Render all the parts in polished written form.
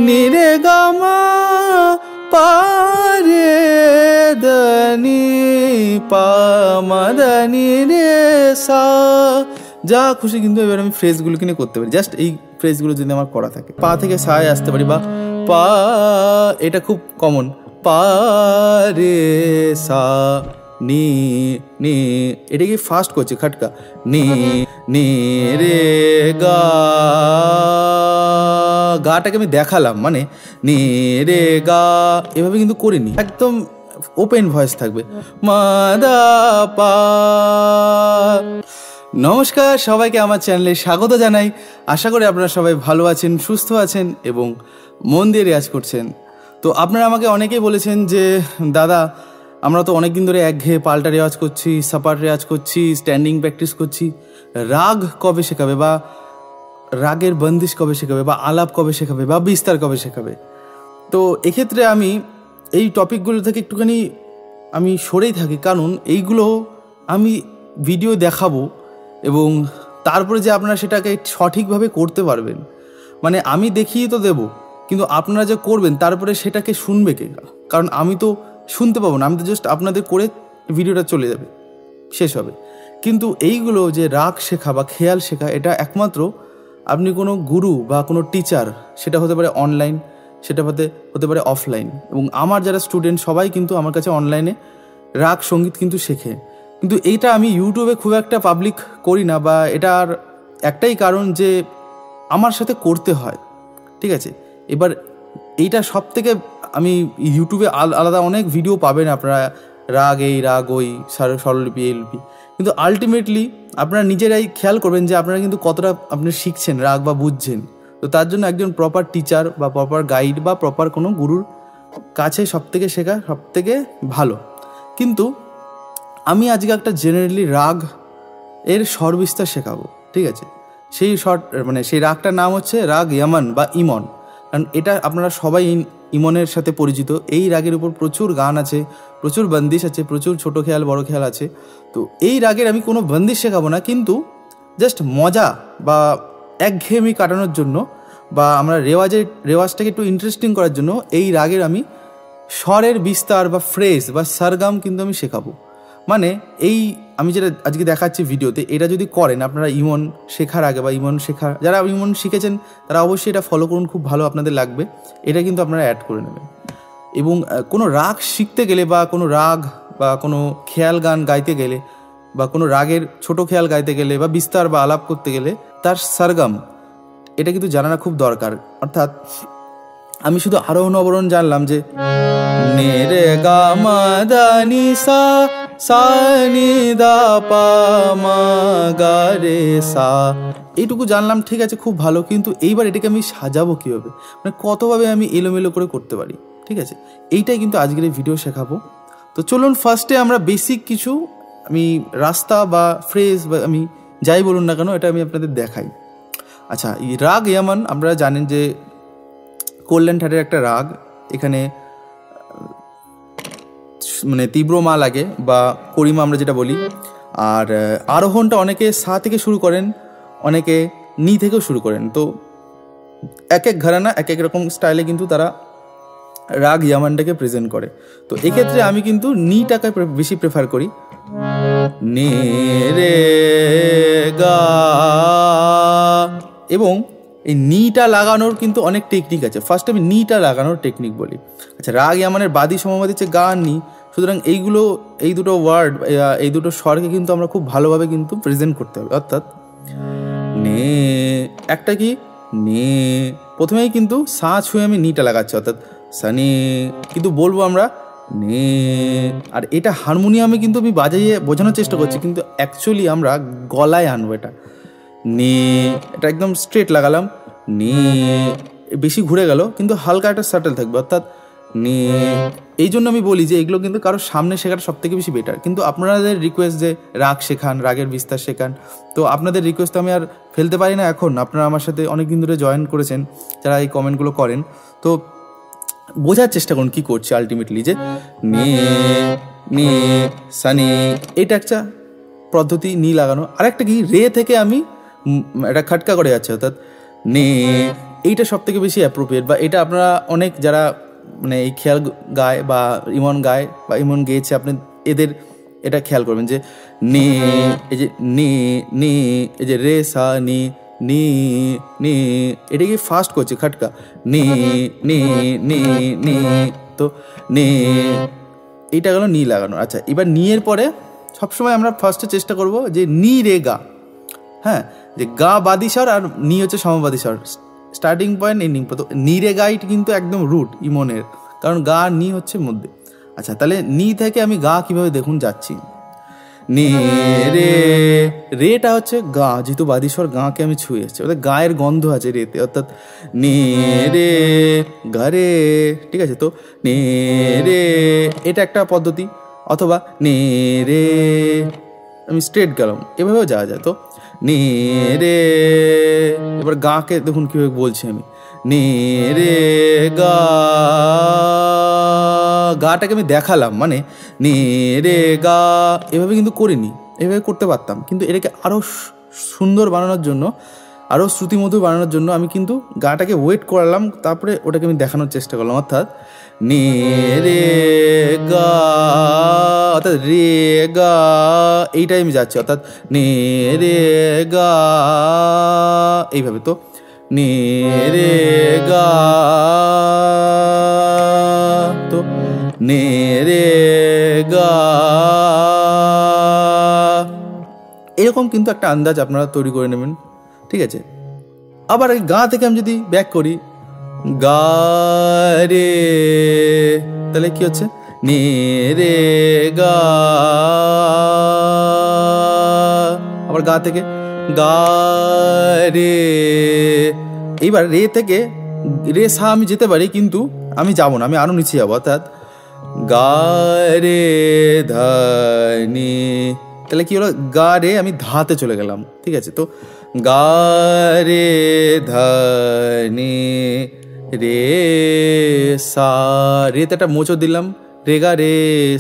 নি রে গা মা পা রে নি পা মা নি রে সা। যা খুশি কিন্তু এবার আমি ফ্রেজগুলোকে নিয়ে করতে পারি। জাস্ট এই ফ্রেজগুলো যদি আমার করা থাকে, পা থেকে সায় আসতে পারি, বা পা, এটা খুব কমন, পা রে সা নি নি, এটা কি ফাস্ট করছে খাটকা, নি নি রে গা, গাটাকে আমি দেখালাম, মানে নি রে গা এভাবে কিন্তু করিনি, একদম ওপেন ভয়েস থাকবে, মা দা পা। নমস্কার সবাইকে, আমার চ্যানেলে স্বাগত জানাই। আশা করি আপনারা সবাই ভালো আছেন, সুস্থ আছেন এবং মন দিয়ে রেয়াজ করছেন। তো আপনারা আমাকে অনেকেই বলেছেন যে দাদা, আমরা তো অনেক দিন ধরে একঘেয়ে পাল্টা রেওয়াজ করছি, সাপার রেওয়াজ করছি, স্ট্যান্ডিং প্র্যাকটিস করছি, রাগ কবে শেখাবে, বা রাগের বন্দিশ কবে শেখাবে, বা আলাপ কবে শেখাবে, বা বিস্তার কবে শেখাবে। তো এক্ষেত্রে আমি এই টপিকগুলো থেকে একটুখানি আমি সরেই থাকি, কারণ এইগুলো আমি ভিডিও দেখাবো এবং তারপরে যে আপনারা সেটাকে সঠিকভাবে করতে পারবেন, মানে আমি দেখিয়ে তো দেবো, কিন্তু আপনারা যে করবেন তারপরে সেটাকে শুনবে কে? কারণ আমি তো শুনতে পাবো না, আমি তো জাস্ট আপনাদের করে ভিডিওটা চলে যাবে, শেষ হবে। কিন্তু এইগুলো যে রাগ শেখা বা খেয়াল শেখা, এটা একমাত্র আপনি কোনো গুরু বা কোনো টিচার, সেটা হতে পারে অনলাইন, সেটা হতে পারে অফলাইন, এবং আমার যারা স্টুডেন্ট সবাই কিন্তু আমার কাছে অনলাইনে রাগ সঙ্গীত কিন্তু শেখে। কিন্তু এইটা আমি ইউটিউবে খুব একটা পাবলিক করি না, বা এটার একটাই কারণ যে আমার সাথে করতে হয়, ঠিক আছে। এবার এইটা সব থেকে আমি ইউটিউবে আলাদা অনেক ভিডিও পাবেন আপনারা, রাগ এই রাগ ওই, স্বরলিপি এই লিপি, কিন্তু আলটিমেটলি আপনারা নিজেরাই খেয়াল করবেন যে আপনারা কিন্তু কতটা আপনি শিখছেন রাগ বা বুঝছেন। তো তার জন্য একজন প্রপার টিচার বা প্রপার গাইড বা প্রপার কোনো গুরুর কাছে সব থেকে শেখা সব থেকে ভালো। কিন্তু আমি আজকে একটা জেনারেলি রাগ এর স্বর বিস্তার শেখাবো, ঠিক আছে। সেই সেই রাগটার নাম হচ্ছে রাগ ইয়ামান বা ইমন। কারণ এটা আপনারা সবাই ইমনের সাথে পরিচিত। এই রাগের উপর প্রচুর গান আছে, প্রচুর বন্দিশ আছে, প্রচুর ছোট খেয়াল বড় খেয়াল আছে। তো এই রাগের আমি কোনো বন্দিশ শেখাবো না, কিন্তু জাস্ট মজা বা একঘেয়েমি কাটানোর জন্য, বা আমরা রেওয়াজটাকে একটু ইন্টারেস্টিং করার জন্য এই রাগের আমি স্বরের বিস্তার বা ফ্রেজ বা সারগাম কিন্তু আমি শেখাবো। মানে এই আমি যেটা আজকে দেখাচ্ছি ভিডিওতে, এটা যদি করেন আপনারা ইমন শেখার আগে, বা যারা ইমন শিখেছেন তারা অবশ্যই এটা ফলো করুন, খুব ভালো আপনাদের লাগবে। এটা কিন্তু আপনারা অ্যাড করে নেবেন। এবং কোনো রাগ শিখতে গেলে, বা কোনো রাগ বা কোনো খেয়াল গান গাইতে গেলে, বা কোনো রাগের ছোট খেয়াল গাইতে গেলে, বা বিস্তার বা আলাপ করতে গেলে তার সারগাম এটা কিন্তু জানানো খুব দরকার। অর্থাৎ আমি শুধু আরোহণ অবরোহণ জানলাম যে নে রে গা মা দা নি সা, সা নি দা পা মা গা রে সা, এইটুকু জানলাম, ঠিক আছে, খুব ভালো। কিন্তু এইবার এটাকে আমি সাজাবো কীভাবে, মানে কতভাবে আমি এলোমেলো করে করতে পারি, ঠিক আছে, এইটাই কিন্তু আজকের এই ভিডিও শেখাবো। তো চলুন ফার্স্টে আমরা বেসিক কিছু আমি রাস্তা বা ফ্রেজ বা আমি যাই বলুন না কেন, এটা আমি আপনাদের দেখাই। আচ্ছা, এই রাগ ইয়ামান আপনারা জানেন যে কল্যাণ ঠাটের একটা রাগ। এখানে মানে তীব্র মা লাগে বা করিমা আমরা যেটা বলি। আর আরোহণটা অনেকে সা থেকে শুরু করেন, অনেকে নি থেকেও শুরু করেন। তো এক এক ঘরানা এক এক রকম স্টাইলে কিন্তু তারা রাগ ইয়ামানটাকে প্রেজেন্ট করে। তো এক্ষেত্রে আমি কিন্তু নিটাকে বেশি প্রেফার করি। নে রে গা, এবং এই নিটা লাগানোর কিন্তু অনেক টেকনিক আছে। ফার্স্ট আমি নিটা লাগানোর টেকনিক বলি। আচ্ছা, রাগ ইয়ামানের বাদী সমাবাদী হচ্ছে গা নি। সুতরাং এই দুটো ওয়ার্ড, এই দুটো স্বরকে কিন্তু আমরা খুব ভালোভাবে কিন্তু প্রেজেন্ট করতে হবে। অর্থাৎ নে, একটা কি নে, প্রথমেই কিন্তু সা ছুঁয়ে আমি নিটা লাগাচ্ছি, অর্থাৎ সানি, কিন্তু বলবো আমরা নে। আর এটা হারমোনিয়ামে কিন্তু আমি বাজাইয়ে বোঝানোর চেষ্টা করছি, কিন্তু অ্যাকচুয়ালি আমরা গলায় আনবো এটা। নে, এটা একদম স্ট্রেট লাগালাম, নে, বেশি ঘুরে গেল, কিন্তু হালকা একটা সাটেল থাকবে, অর্থাৎ নে। এই জন্য আমি বলি যে এগুলো কিন্তু কারোর সামনে শেখাটা সব থেকে বেশি বেটার। কিন্তু আপনাদের রিকোয়েস্ট যে রাগ শেখান, রাগের বিস্তার শেখান, তো আপনাদের রিকোয়েস্ট আমি আর ফেলতে পারি না। এখন আপনারা আমার সাথে অনেক দিন ধরে জয়েন করেছেন, যারা এই কমেন্টগুলো করেন, তো বোঝার চেষ্টা করুন কী করছি আলটিমেটলি। যে নে নে সানি, এটা একটা পদ্ধতি, নি লাগানো। আর একটা কি রে থেকে আমি এটা খাটকা করে যাচ্ছে, অর্থাৎ নে এইটা সব থেকে বেশি অ্যাপ্রোপ্রিয়েট, বা এটা আপনারা অনেক যারা মানে এই খেয়াল গায় বা ইমন গায় বা ইমন গেয়েছে, আপনি এদের এটা খেয়াল করবেন যে নি, এই যে নি নি, এই যে রে সা নি নি নি, এটা কি ফাস্ট করছে খাটকা, নি নি নি নি, তো নি, এইটা গেল নি লাগানো। আচ্ছা, এবার নি এর পরে সবসময় আমরা ফার্স্টে চেষ্টা করব যে নি রে গা, হ্যাঁ, যে গা বাদি স্বর আর নি হচ্ছে সমবাদী স্বর, স্টার্টিং পয়েন্ট এন্ডিং পয়েন্ট। তো নি রে গাইট কিন্তু একদম রুট ইমনের, কারণ গা আর নি হচ্ছে মধ্যে। আচ্ছা, তাহলে নি থেকে আমি গা কিভাবে দেখুন যাচ্ছি, নি রে, রেটা হচ্ছে গা, যেহেতু বাদিস্বর গাঁকে আমি ছুঁয়ে এসেছি, অর্থাৎ গায়ের গন্ধ আছে রেতে, অর্থাৎ নি রে গা রে, ঠিক আছে। তো নি রে, এটা একটা পদ্ধতি, অথবা নি রে, আমি স্ট্রেট গেলাম, এভাবেও যাওয়া যায়। তো নি রে, এবার গাকে দেখুন কীভাবে বলছি আমি, নি রে গা, গাটাকে আমি দেখালাম, মানে নি রে গা, এভাবে কিন্তু করিনি, এভাবে করতে পারতাম, কিন্তু এটাকে আরও সুন্দর বানানোর জন্য, আরও শ্রুতিমধুর বানানোর জন্য আমি কিন্তু গাটাকে ওয়েট করালাম, তারপরে ওটাকে আমি দেখানোর চেষ্টা করলাম, অর্থাৎ নি রে গা, অর্থাৎ রে গা, এইটাই আমি যাচ্ছি, অর্থাৎ নি রে গা, এইভাবে। তো নি রে গা, তো নি রে গা, এরকম কিন্তু একটা আন্দাজ আপনারা তৈরি করে নেবেন, ঠিক আছে। আবার এই গা থেকে আমি যদি ব্যাক করি, গা রে, তাহলে কি হচ্ছে, নি রে গা, আবার গা থেকে গা রে, এইবার রে থেকে রে সা আমি যেতে পারি, কিন্তু আমি যাবো না, আমি আরো নিচে যাবো, অর্থাৎ গা রে ধা নি, তাহলে কি হলো, গা রে আমি ধাতে চলে গেলাম, ঠিক আছে। তো গা রে ধা নি রে সা, রেতে একটা মোচড় দিলাম, রে গা রে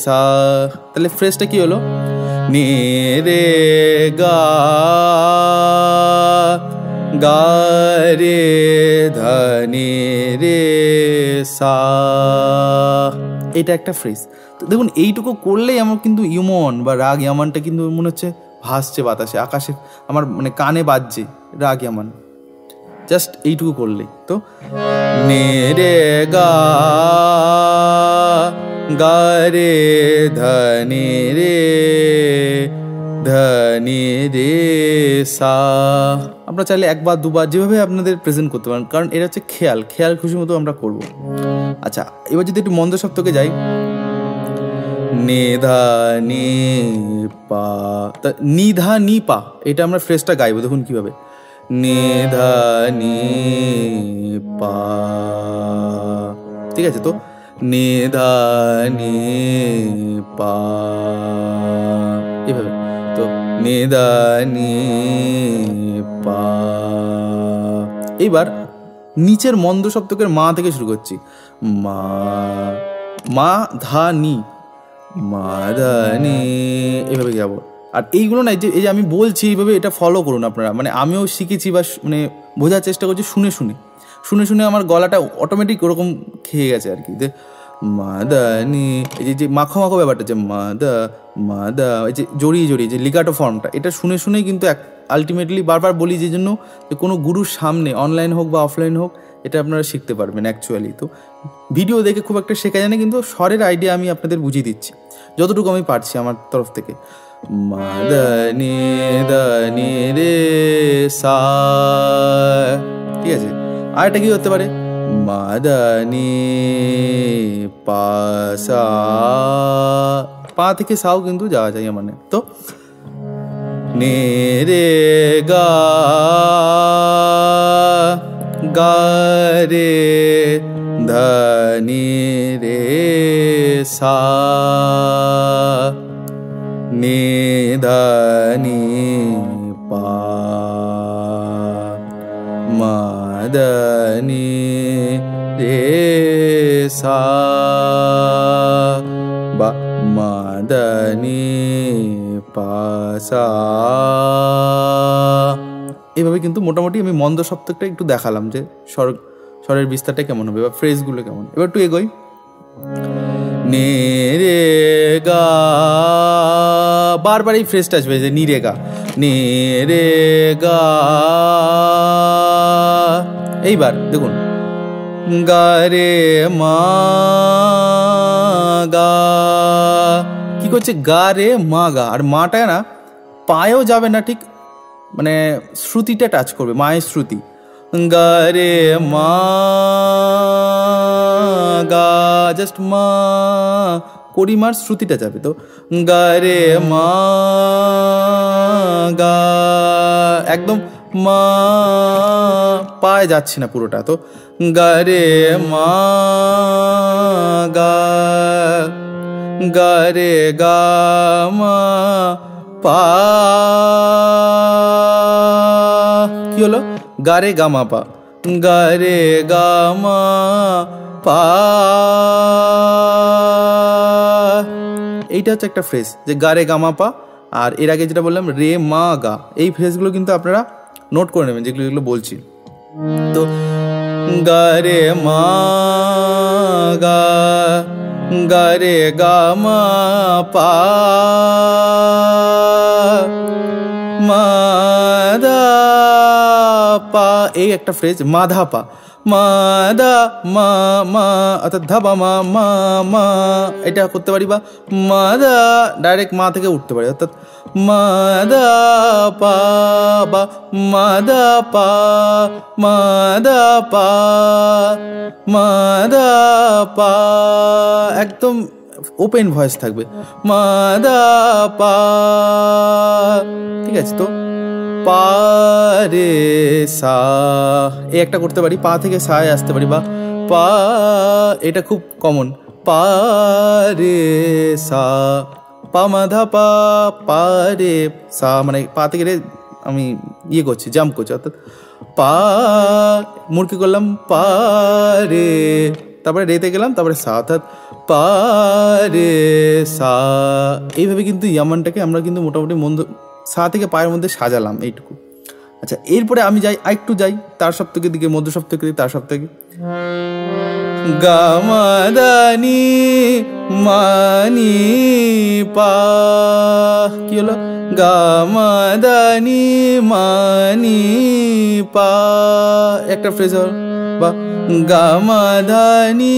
সা, তাহলে ফ্রেজটা কি হলো, নি রে গা, গা রে ধা নি রে সা, এটা একটা ফ্রেজ। তো দেখুন এইটুকু করলেই আমার কিন্তু ইমন বা রাগ ইয়ামানটা কিন্তু মনে হচ্ছে ভাসছে বাতাসে, আকাশে আমার মানে কানে বাজছে রাগ ইয়ামান, জাস্ট এইটুকু করলেই। তো নে রে গা, গা রে ধা নি রে, ধা নি রে সা, আমরা চাইলে একবার দুবার যেভাবে আপনাদের প্রেজেন্ট করতে পারেন, কারণ এটা হচ্ছে খেয়াল, খেয়াল খুশি মতো আমরা করব। আচ্ছা, এবার যদি একটু মন্দ সপ্তকে যাই, নিধা নি পা, তা নিধা নি পা, এটা আমরা ফ্রেজটা গাইবো, দেখুন কিভাবে, নিধা নি পা, ঠিক আছে। তো নিধা নি পা, এভাবে। তো নিধা নি পা, এইবার নিচের মন্দ সপ্তকের মা থেকে শুরু করছি, মা, মা ধা নি, মা ধা নি, এভাবে যাবো। আর এইগুলো না, যে এই যে আমি বলছি এইভাবে, এটা ফলো করুন আপনারা, মানে আমিও শিখেছি বা মানে বোঝার চেষ্টা করছি শুনে শুনে শুনে শুনে, আমার গলাটা অটোমেটিক ওরকম খেয়ে গেছে আর কি, যে মা দা নি, এই যে মাখো মাখো ব্যাপারটা, যে মা দা, এই যে জড়িয়ে জড়িয়ে যে লিগাটো ফর্মটা, এটা শুনে শুনেই কিন্তু আলটিমেটলি বারবার বলি, যে জন্য যে কোনো গুরুর সামনে, অনলাইন হোক বা অফলাইন হোক, এটা আপনারা শিখতে পারবেন অ্যাকচুয়ালি। তো ভিডিও দেখে খুব একটা শেখা যায় না, কিন্তু স্বরের আইডিয়া আমি আপনাদের বুঝিয়ে দিচ্ছি যতটুকু আমি পারছি আমার তরফ থেকে। মা দা নি রে সা, ঠিক আছে। আর এটা কি হতে পারে, মা দা নি পা সা, পা থেকে সাও কিন্তু যাওয়া যায় মানে। তো নে রে গা, গা রে ধা নি রে সা, নি ধা নি পা, মা দা নি রে সা, বা মা দা নি পা সা, এইভাবে কিন্তু মোটামুটি আমি মন্দ সপ্তকটা একটু দেখালাম যে স্বরের বিস্তারটা কেমন হবে বা ফ্রেজগুলো কেমন। এবার একটু এগোই। নে রে গা, বারবার এই ফ্রেজটা আসবে যে নি রে গা, নে রে গা। এইবার দেখুন গা রে মা গা, কি করছে গা রে মা গা, আর মাটা না পায়েও যাবে না, ঠিক মানে শ্রুতিটা টাচ করবে, মায়ের শ্রুতি। গা রে মা গা, জাস্ট মা করিমার শ্রুতিটা যাবে। তো গা রে মা গা, একদম মা পায়ে যাচ্ছে না পুরোটা। তো গা রে মা গা, গা রে গা মা পা, কি হলো গা রে গা মা পা, গা রে গা মা পা। এইটা হচ্ছে একটা ফ্রেজ যে গা রে গা মা পা। আর এর আগে যেটা বললাম রে মা গা, এই ফ্রেজগুলো কিন্তু আপনারা নোট করে নেবেন যেগুলো বলছি। তো গা রে মা গা, গা রে গা মা পা, মাধা পা, এই একটা ফ্রেজ মাধা পা, মাধা মা মা, অর্থাৎ ধাবা মা মা মা, এটা করতে পারি। বা মাধা ডাইরেক্ট মা থেকে উঠতে পারি, অর্থাৎ মাধা পা বা মাধা পা, মাধা পা, মাধা পা, একদম ওপেন ভয়েস থাকবে, মাধা পা। ঠিক আছে, তো পা রে সা, এই একটা করতে পারি, পা থেকে সায় আসতে পারি। বা পা, এটা খুব কমন, পা রে সা, পা মাধা পা, পা রে সা, মানে পা থেকে রে আমি ইয়ে করছি, জাম্প করছি, অর্থাৎ পা মুরকি করলাম, পা রে, তারপরে রেতে গেলাম, তারপরে সা, অর্থাৎ পা রে সা। এইভাবে কিন্তু ইয়ামানটাকে আমরা কিন্তু মোটামুটি সা থেকে পায়ের মধ্যে সাজালাম এইটুকু। আচ্ছা, এরপরে আমি যাই আরেকটু যাই তার সপ্তকের দিকে, মধ্য সপ্তকের দিকে, তার সপ্তকে। গা মা দা নি মানি পা, কি হলো গা মা দা নি মানি পা, একটা ফ্রেজ হল। বা গা মা ধা নি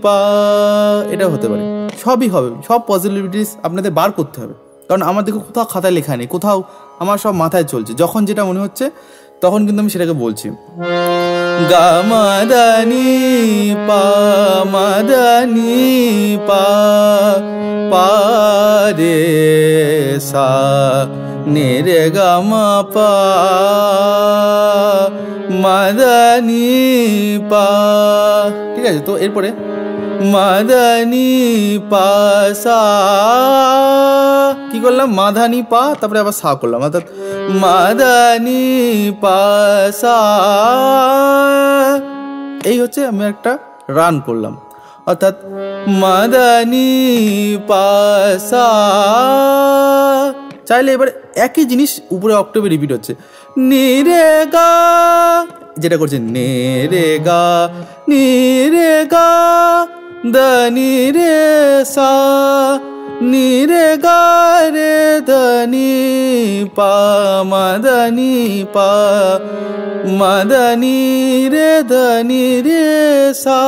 পা, এটা হতে পারে, সবই হবে, সব পসিবিলিটিস আপনাদের বার করতে হবে। কারণ আমার দেখো কোথাও খাতায় লেখা নেই, কোথাও আমার সব মাথায় চলছে, যখন যেটা মনে হচ্ছে তখন কিন্তু আমি সেটাকে বলছি। গা মা দা নি পা, মা দা নি পা, পা রে সা, নে রে গা মা পা, মা দা নি পা। ঠিক আছে, তো এরপরে মা দা নি পা সা, কি করলাম মা ধা নি পা, তারপরে আবার সা করলাম, অর্থাৎ মা ধা নি পা সা। এই হচ্ছে আমি একটা রান করলাম, অর্থাৎ মা ধা নি পা সা। চাইলে এবার একই জিনিস উপরে অক্টেভে রিপিট হচ্ছে, নি রে গা, যেটা করছে নে রে গা, নি রে গা, দা নি রে সা, নি রে গা রে দা নি পা, মা দা নি পা, মা দা নি রে দা নি রে সা।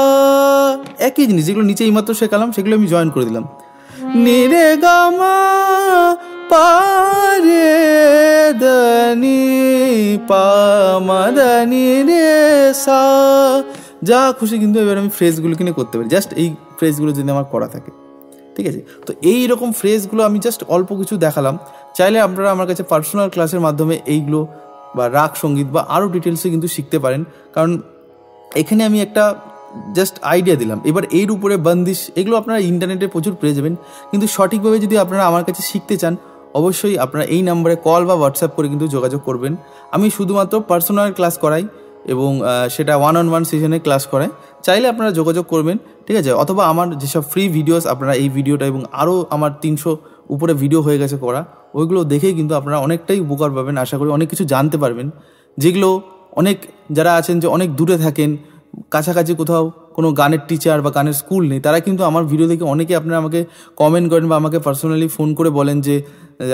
একই জিনিস, যেগুলো নিচে এইমাত্র শেখালাম সেগুলো আমি জয়েন করে দিলাম। নি রে গা মা পা রে দা নি পা, মা দা নি রে সা। যা খুশি কিন্তু এবার আমি ফ্রেজগুলো কিনে করতে পারি, জাস্ট এই ফ্রেজগুলো যদি আমার করা থাকে। ঠিক আছে, তো এই রকম ফ্রেজগুলো আমি জাস্ট অল্প কিছু দেখালাম। চাইলে আপনারা আমার কাছে পার্সোনাল ক্লাসের মাধ্যমে এইগুলো বা রাগ সঙ্গীত বা আরও ডিটেলসে কিন্তু শিখতে পারেন, কারণ এখানে আমি একটা জাস্ট আইডিয়া দিলাম। এবার এর উপরে বন্দিশ, এগুলো আপনারা ইন্টারনেটে প্রচুর পেয়ে যাবেন, কিন্তু সঠিকভাবে যদি আপনারা আমার কাছে শিখতে চান অবশ্যই আপনারা এই নাম্বারে কল বা হোয়াটসঅ্যাপ করে কিন্তু যোগাযোগ করবেন। আমি শুধুমাত্র পার্সোনাল ক্লাস করাই এবং সেটা 1-on-1 সেশনে ক্লাস করাই। চাইলে আপনারা যোগাযোগ করবেন, ঠিক আছে। অথবা আমার যেসব ফ্রি ভিডিওস, আপনারা এই ভিডিওটা এবং আরও আমার 300 উপরে ভিডিও হয়ে গেছে করা, ওইগুলো দেখেই কিন্তু আপনারা অনেকটাই উপকার পাবেন। আশা করি অনেক কিছু জানতে পারবেন, যেগুলো অনেক যারা আছেন যে অনেক দূরে থাকেন, কাছাকাছি কোথাও কোনো গানের টিচার বা গানের স্কুল নেই, তারা কিন্তু আমার ভিডিও দেখে অনেকে আপনারা আমাকে কমেন্ট করেন বা আমাকে পার্সোনালি ফোন করে বলেন যে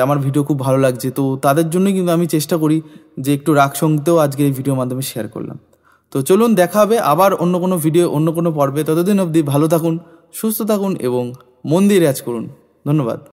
আমার ভিডিও খুব ভালো লাগছে। তো তাদের জন্যই কিন্তু আমি চেষ্টা করি যে একটু রাগ সঙ্গীতেও আজকে এই ভিডিওর মাধ্যমে শেয়ার করলাম। তো চলুন দেখা হবে আবার অন্য কোনো ভিডিও, অন্য কোনো পর্বে। ততদিন অবধি ভালো থাকুন, সুস্থ থাকুন এবং মন দিয়ে রেয়াজ করুন। ধন্যবাদ।